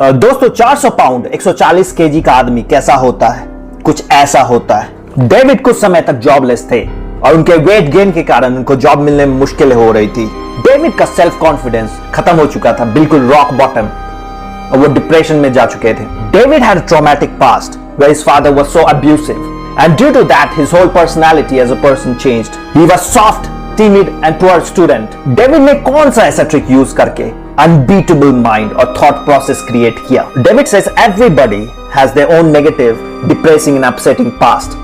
दोस्तों 400 pound 140 KG का आदमी कैसा होता है? कुछ ऐसा होता है। डेविड कुछ समय तक जॉबलेस थे और उनके वेट गेन के कारण उनको जॉब मिलने में मुश्किलें हो रही थी। डेविड का सेल्फ कॉन्फिडेंस खत्म हो चुका था, बिल्कुल रॉक बॉटम, और वो डिप्रेशन में जा चुके थे। David had a traumatic past where his father was so abusive and due to that his whole personality as a person changed. He was soft, timid and poor student. David ने कौन सा ऐसा trick use करके unbeatable mind और thought process create किया? David says everybody has their own negative, depressing and upsetting past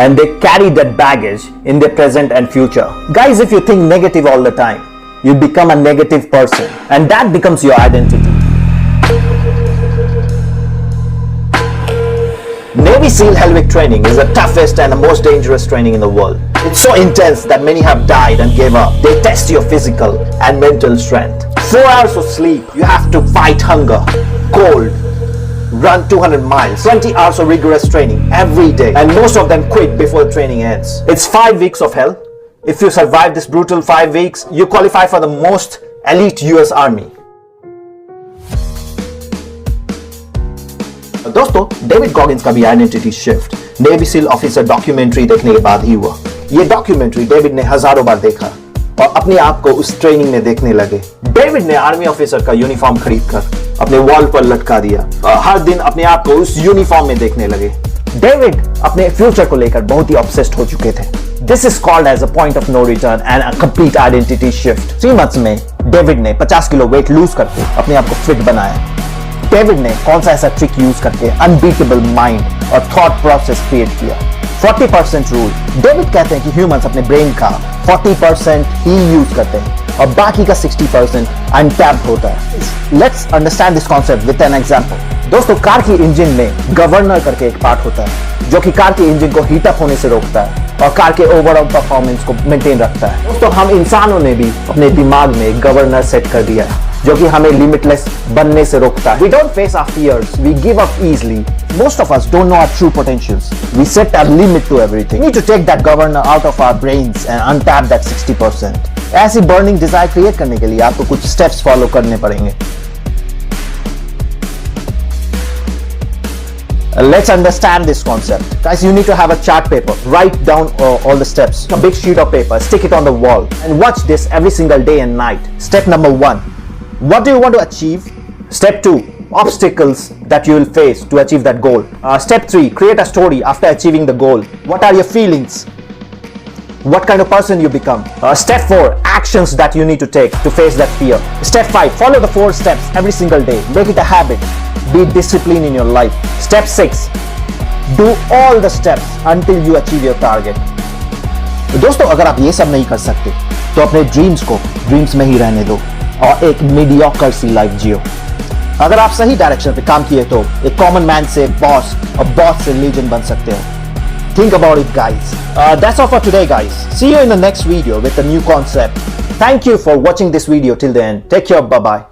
and they carry that baggage in their present and future. Guys, if you think negative all the time, you become a negative person and that becomes your identity. Navy SEAL Helvic training is the toughest and the most dangerous training in the world. It's so intense that many have died and gave up. They test your physical and mental strength. 4 hours of sleep, you have to fight hunger, cold, run 200 miles, 20 hours of rigorous training every day, and most of them quit before training ends. It's 5 weeks of hell. If you survive this brutal 5 weeks, you qualify for the most elite US Army. दोस्तों, David Goggins का भी identity shift navy seal officer documentary देखने के बाद ही हुआ। ये documentary David ने हजारों बार देखा और अपने आप को उस ट्रेनिंग में देखने लगे। डेविड ने आर्मी ऑफिसर का यूनिफॉर्म खरीदकर अपने वॉल पर लटका दिया और हर दिन अपने आप को उस यूनिफॉर्म में देखने लगे। डेविड अपने फ्यूचर को लेकर बहुत ही ऑब्सेस्ड हो चुके थे। This is called as a point of no return and a complete identity shift. 3 months में डेविड ने 50 किलो वेट लूज करके अपने आप को फिट बनाया। डेविड ने कौन सा ऐसा ट्रिक यूज करके अनबीटेबल माइंड और थॉट प्रोसेस क्रिएट किया? 40% रूल। डेविड कहते हैं कि ह्यूमंस अपने ब्रेन का 40% ही यूज करते हैं और बाकी का 60% अनटैप्ड होता है। Let's understand this concept with an example. दोस्तों, कार की इंजन में गवर्नर करके एक पार्ट होता है जो कि कार के इंजन को हीट अप होने से रोकता है और कार के ओवरऑल परफॉर्मेंस को मेंटेन रखता है। दोस्तों, हम इंसानों ने भी अपने दिमाग में गवर्नर सेट कर दिया है जो कि हमें लिमिटलेस बनने से रोकता है। We don't face our fears, we give up easily. Most of us don't know our true potentials. We set a limit to everything. We need to take that governor out of our brains and untap that 60%. ऐसी burning desire create करने के लिए आपको कुछ steps follow करने पड़ेंगे। Let's understand this concept. Guys, you need to have a chart paper. Write down all the steps. A big sheet of paper, stick it on the wall and watch this every single day and night. Step number 1. What do you want to achieve? Step 2. Obstacles that you will face to achieve that goal. Step 3. Create a story after achieving the goal. What are your feelings? What kind of person you become? Step 4. Actions that you need to take to face that fear. Step 5. Follow the 4 steps every single day. Make it a habit. Be disciplined in your life. Step 6. Do all the steps until you achieve your target. दोस्तों, अगर आप ये सब नहीं कर सकते तो अपने ड्रीम्स को ड्रीम्स में ही रहने दो और एक मीडियोकर सी लाइफ जियो। अगर आप सही डायरेक्शन पे काम किए तो एक कॉमन मैन से बॉस और बॉस से लीजेंड बन सकते हो। Think about it, guys. That's all for today, guys. See you in the next video with a new concept. Thank you for watching this video till the end. Take care. Bye-bye.